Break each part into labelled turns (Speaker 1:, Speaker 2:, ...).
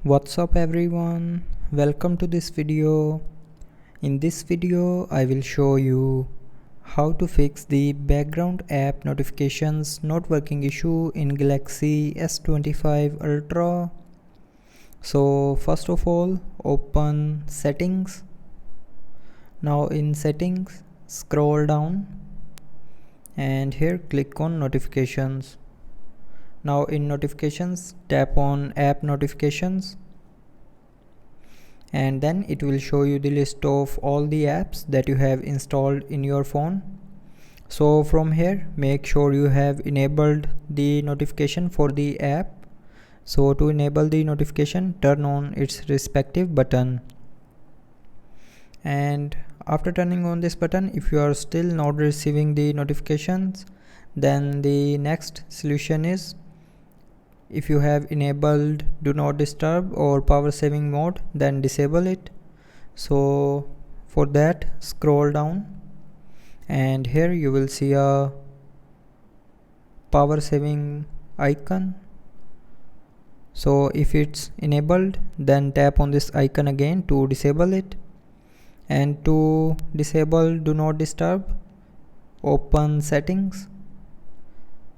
Speaker 1: What's up everyone, welcome to this video. In this video I will show you how to fix the background app notifications not working issue in Galaxy S25 Ultra. So first of all, open settings. Now in settings, scroll down and here click on notifications. Now in notifications, tap on app notifications and then it will show you the list of all the apps that you have installed in your phone. So from here, make sure you have enabled the notification for the app. So to enable the notification, turn on its respective button. And after turning on this button, if you are still not receiving the notifications, then the next solution is, if you have enabled do not disturb or power saving mode, then disable it. So for that, scroll down and here you will see a power saving icon. So if it's enabled, then tap on this icon again to disable it. And to disable do not disturb, open settings,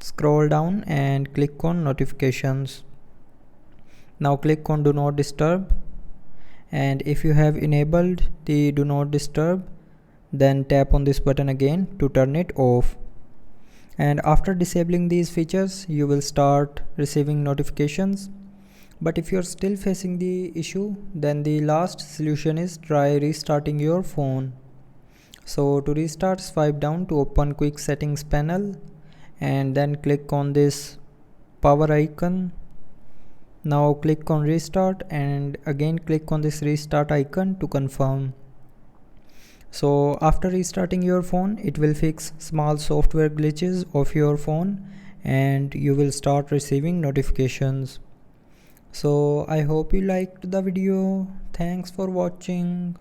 Speaker 1: scroll down and click on notifications. Now click on do not disturb, and if you have enabled the do not disturb, then tap on this button again to turn it off. And after disabling these features, you will start receiving notifications. But if you're still facing the issue, then the last solution is try restarting your phone. So to restart, swipe down to open quick settings panel and then click on this power icon. Now click on restart and again click on this restart icon to confirm. So after restarting your phone, it will fix small software glitches of your phone and you will start receiving notifications. So I hope you liked the video. Thanks for watching.